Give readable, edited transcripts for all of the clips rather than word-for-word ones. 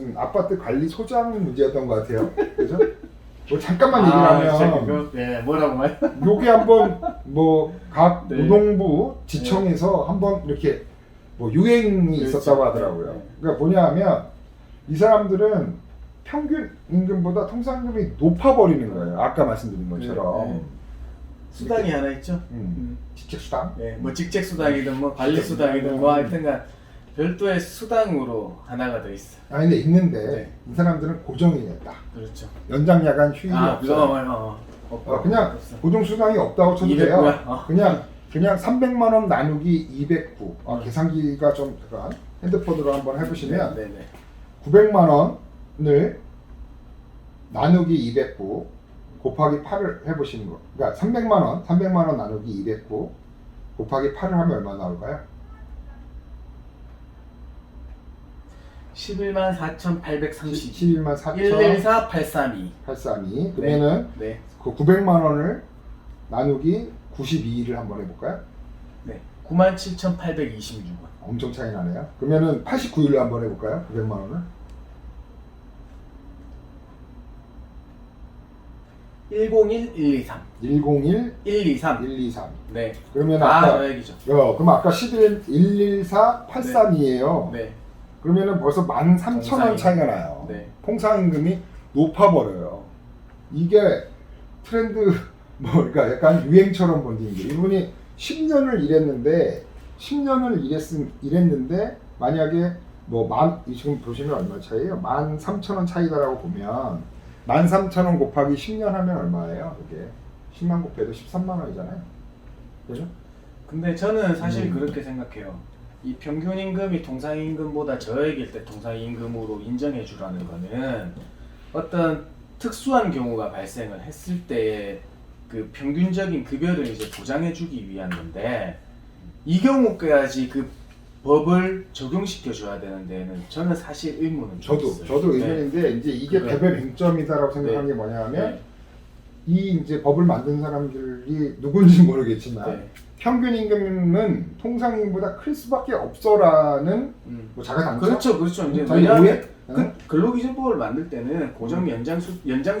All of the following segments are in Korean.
무슨 아파트 관리소장 문제였던 것 같아요. 그죠? 뭐 잠깐만 얘기를 하면 네, 뭐라고 말? 요게 한번 뭐 각 네. 노동부 지청에서 한번 이렇게 뭐 유행이 그렇죠. 있었다고 하더라고요. 네. 그러니까 뭐냐 하면 이 사람들은 평균 임금보다 통상임금이 높아버리는 거예요. 아까 말씀드린 것처럼. 네. 수당이 하나 있죠. 직책수당. 네, 뭐 직책 수당이든 뭐 관리 수당이든 뭐 하여튼간 별도의 수당으로 하나가 더 있어. 아 근데 있는데 네. 이 사람들은 고정이 됐다. 그렇죠. 연장 야간 휴일이 없어요. 그냥 없어. 고정 수당이 없다고 쳐도 200 돼요. 구야? 그냥 300만 원 나누기 209. 계산기가 좀 잠깐 핸드폰으로 한번 해보시면 네네. 900만 원을 나누기 209 곱하기 8을 해보시는 거. 그러니까 300만 원 나누기 209 곱하기 8을 하면 얼마 나올까요? 11만 4,830. 11만 4천 114832. 832. 그러면은 네. 그 900만 원을 나누기 92를 한번 해볼까요? 네. 97,826원. 엄청 차이 나네요. 그러면은 89일로 한번 해볼까요? 900만 원을. 101,123. 101 123. 123. 네. 그러면 아, 아까 여기죠. 그럼 아까 11 114 832예요. 네. 그러면은 벌써 13,000원 통상임금. 차이가 나요. 네. 통상임금이 높아버려요. 이게 트렌드 뭐 그러니까 약간 유행처럼 번지는 게 이분이 10년을 일했는데 만약에 뭐 지금 보시면 얼마 차이예요? 13,000원 차이다라고 보면 13,000원 곱하기 10년 하면 얼마예요? 이게 10만 곱해도 13만 원이잖아요. 그죠? 근데 저는 사실 그렇게 생각해요. 이 평균 임금이 통상임금보다 저액일 때 통상임금으로 인정해 주라는 거는 어떤 특수한 경우가 발생을 했을 때의 그 평균적인 급여를 이제 보장해 주기 위한 건데 이 경우까지 그 법을 적용시켜 줘야 되는 데는 저는 사실 의문은 좀 있어요. 저도 네. 의문인데 이제 이게 그거요. 개별 쟁점이다라고 생각하는 네. 게 뭐냐면 네. 이 이제 법을 만든 사람들이 누군지 모르겠지만 네. 평균 임금은 통상임금보다 클 수밖에 없어라는 뭐 자가 당첨? 그렇죠. 이제 자기 왜냐하면 오해? 그 근로기준법을 만들 때는 고정 연장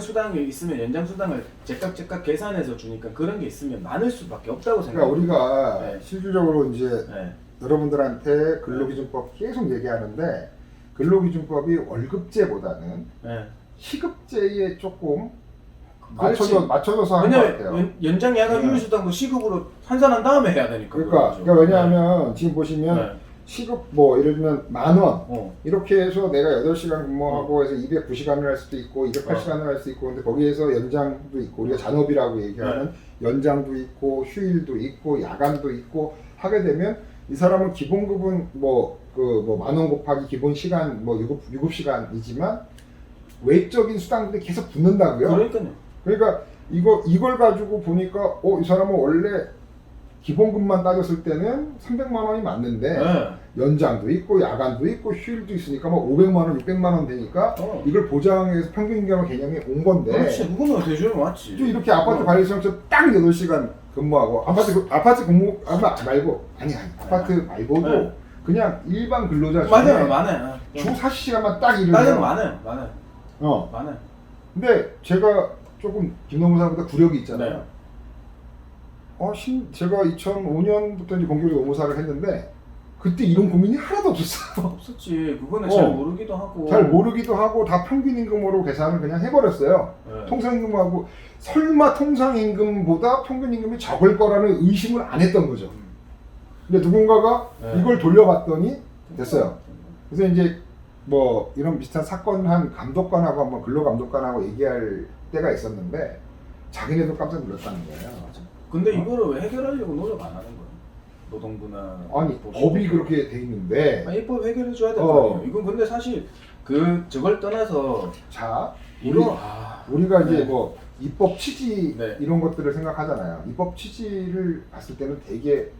수당이 있으면 연장 수당을 제깍제깍 계산해서 주니까 그런 게 있으면 많을 수밖에 없다고 그러니까 생각해요. 우리가 네. 실질적으로 이제 네. 여러분들한테 근로기준법 계속 얘기하는데 근로기준법이 월급제보다는 네. 시급제에 조금 그렇지. 맞춰줘서 하는 것 같아요. 왜냐면 연장 야간 네. 휴일수당도 시급으로 환산한 다음에 해야 되니까. 그러니까 왜냐하면 지금 보시면 네. 시급 뭐 예를 들면 10,000원 어. 이렇게 해서 내가 8시간 근무하고 해서 209시간을 할 수도 있고 208시간을 할 수 있고 근데 거기에서 연장도 있고 우리가 잔업이라고 얘기하는 연장도 있고 휴일도 있고 야간도 있고 하게 되면 이 사람은 기본급은 뭐 10,000원 곱하기 기본 시간 뭐 유급 시간이지만 외적인 수당들이 계속 붙는다고요. 그러니까요. 그러니까 이걸 가지고 보니까 이 사람은 원래 기본급만 따졌을 때는 300만 원이 맞는데 네. 연장도 있고 야간도 있고 휴일도 있으니까 뭐 500만 원, 600만 원 되니까 이걸 보장해서 평균임금 개념이 온 건데 그렇지. 그거는 대주는 맞지. 또 이렇게 아파트 관리시험처럼 딱 8시간 근무하고 아파트 근무 말고 아파트 말고도 네. 그냥 일반 근로자 많아요. 많아요. 주 40시간만 딱 일을 나는 해요. 많아요. 많아요. 근데 제가 조금 김노무사보다 구력이 있잖아요. 네. 제가 2005년부터 이제 본격적으로 노무사를 했는데 그때 이런 고민이 하나도 없었어요. 없었지. 그거는 잘 모르기도 하고. 잘 모르기도 하고 다 평균임금으로 계산을 그냥 해버렸어요. 네. 통상임금하고 설마 통상임금보다 평균임금이 적을 거라는 의심을 안 했던 거죠. 근데 누군가가 네. 이걸 돌려봤더니 됐어요. 그래서 이제 뭐 이런 비슷한 사건 한 감독관하고 한번 근로감독관하고 얘기할 때가 있었는데 자기네도 깜짝 놀랐다는 거예요. 근데 이거를 왜 해결하려고 노력 안 하는 거예요? 노동부나 아니 법이 그렇게 돼 있는데 입법 해결해 줘야 되는 거 아니에요? 이건 근데 사실 저걸 떠나서 자 네. 우리가 이제 뭐 입법 취지 네. 이런 것들을 생각하잖아요. 입법 취지를 봤을 때는 되게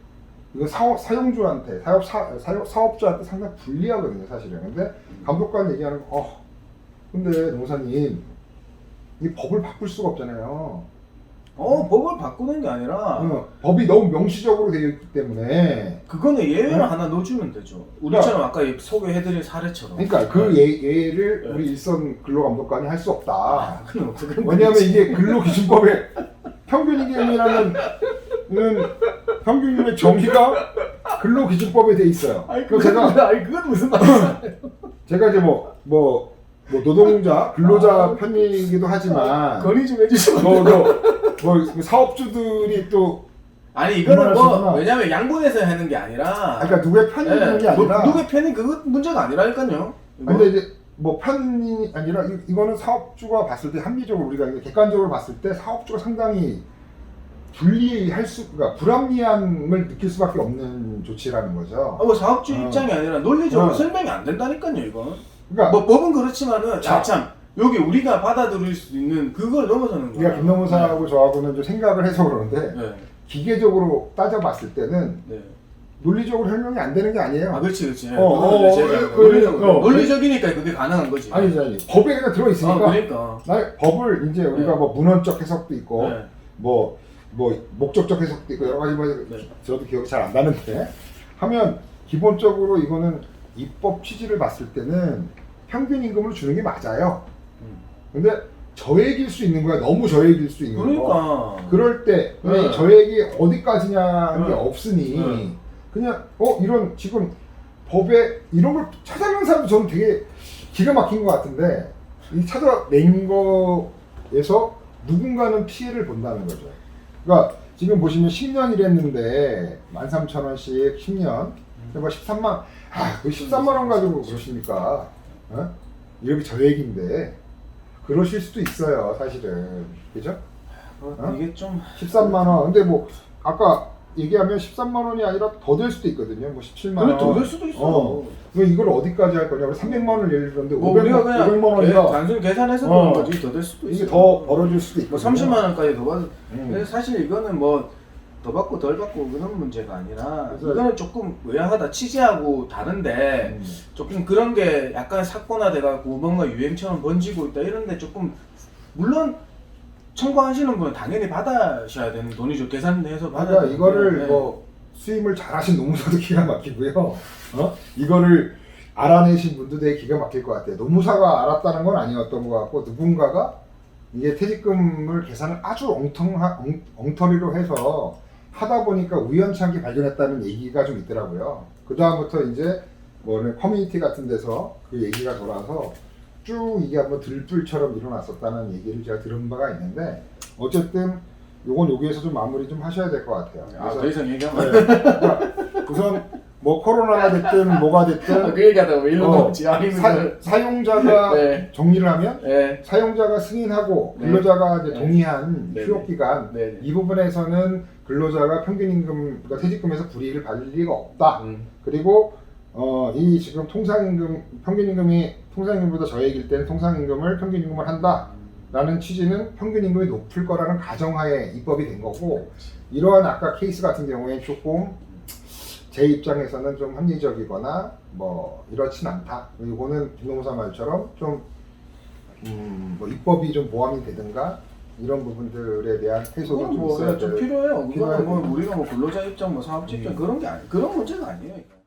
이거 사용주한테 사업주한테 상당히 불리하거든요, 사실은. 근데 감독관 얘기하는 거 근데 노사님 이 법을 바꿀 수가 없잖아요. 법을 바꾸는 게 아니라 법이 너무 명시적으로 되어 있기 때문에 그거는 예외를 네? 하나 넣어주면 되죠. 우리처럼 아까 소개해드린 사례처럼. 그러니까 그 예를 네. 우리 일선 근로감독관이 할 수 없다. 그건 어떻게 왜냐하면 이게 근로기준법에 평균임금이라는 평균임금의 정의가 근로기준법에 돼 있어요. 아니 그래서 그건 무슨 말이야? 제가 이제 뭐 노동자 근로자 편이기도 하지만 건의 좀 해주시면. 뭐 사업주들이 또 아니 이거는 뭐 그만하시구나. 왜냐면 양보해서 하는 게 아니라. 그러니까 누구의 편이 있는 게 아니라 누구의 편이 그거 문제가 아니라니까요. 이거. 근데 이제 뭐 편이 아니라 이거는 사업주가 봤을 때 합리적으로 우리가 이게 객관적으로 봤을 때 사업주가 상당히 그러니까 불합리함을 느낄 수밖에 없는 조치라는 거죠. 뭐 사업주 입장이 아니라 논리적으로 어. 설명이 안 된다니까요 이건. 그러니까 뭐 법은 그렇지만은 자. 참 여기 우리가 받아들일 수 있는 그걸 넘어서는 거야. 우리가 김노무사하고 저하고는 좀 생각을 해서 그러는데 네. 기계적으로 따져봤을 때는 네. 논리적으로 설명이 안 되는 게 아니에요. 아 그렇지 그렇지. 논리적. 논리적이니까 그게 가능한 거지. 아니 법에 그냥 들어 있으니까. 그러니까. 법을 이제 우리가 네. 뭐 문헌적 해석도 있고 네. 뭐 목적적 해석도 있고 여러 가지 뭐 네. 저도 기억이 잘 안 나는데 하면 기본적으로 이거는 입법 취지를 봤을 때는 평균 임금을 주는 게 맞아요. 근데 저액일 수 있는 거야. 너무 저액일 수 있는 거. 그러니까. 그럴 때 네. 이 저액이 어디까지냐는 게 네. 없으니 네. 그냥 이런 지금 법에 이런 걸 찾아낸 사람도 저는 되게 기가 막힌 것 같은데 이 찾아낸 거에서 누군가는 피해를 본다는 거죠. 그러니까 지금 보시면 10년 일했는데 13,000원씩 10년 뭐 13만 그 13만 원 가지고 그러십니까? 이렇게 저액인데 그러실 수도 있어요, 사실은. 그죠? 이게 좀 13만 원. 근데 뭐 아까 얘기하면 13만 원이 아니라 더 될 수도 있거든요. 뭐 17만 원. 더 될 수도 있어. 그럼 이걸 어디까지 할 거냐? 우리 300만 원을 예를 들었는데 뭐 우리가 그냥 500만 원이라 단순히 계산해서 그런 거지 더 될 수도 있어. 이게 더 벌어질 수도 뭐 있고. 30만 원까지 더 받을. 그래서 사실 이거는 뭐 더 받고 덜 받고 그런 문제가 아니라 그래서- 이거는 조금 의아하다. 취지하고 다른데 조금 그런 게 약간 사건화돼갖고 뭔가 유행처럼 번지고 있다 이런데 조금 물론 청구하시는 분은 당연히 받으셔야 되는 돈이죠. 계산해서 받아야 그러니까 되는데. 이거를 네. 뭐 수임을 잘하신 노무사도 기가 막히고요. 이거를 알아내신 분도 되게 기가 막힐 것 같아요. 노무사가 알았다는 건 아니었던 것 같고 누군가가 이게 퇴직금을 계산을 아주 엉터리로 해서 하다 보니까 우연찮게 발견했다는 얘기가 좀 있더라고요. 그 다음부터 이제 뭐는 커뮤니티 같은 데서 그 얘기가 돌아서 쭉 이게 한번 들불처럼 일어났었다는 얘기를 제가 들은 바가 있는데 어쨌든 요건 여기에서 좀 마무리 좀 하셔야 될 것 같아요. 더 이상 얘기하면 그러니까 우선 뭐 코로나가 됐든 뭐가 됐든 그 얘기하다가 왜 일로 넘지? 사용자가 네. 정리를 하면 네. 사용자가 승인하고 네. 근로자가 이제 네. 동의한 네. 휴업기간 네. 이 부분에서는 근로자가 평균임금, 그러니까 퇴직금에서 불이익을 받을 리가 없다. 그리고 이 지금 통상임금, 평균임금이 통상임금보다 저액일 때는 통상임금을 평균임금을 한다라는 취지는 평균임금이 높을 거라는 가정하에 입법이 된 거고 이러한 아까 케이스 같은 경우에 조금 제 입장에서는 좀 합리적이거나 뭐 이렇진 않다. 이거는 김노무사 말처럼 좀 뭐 입법이 좀 보완이 되든가 이런 부분들에 대한 해소도 좀 있어야 좀 될 필요해요. 필요해요. 이거는 뭐 우리가 뭐 근로자 입장, 뭐 사업자 입장 그런 게 아니 그런 문제가 아니에요. 이거.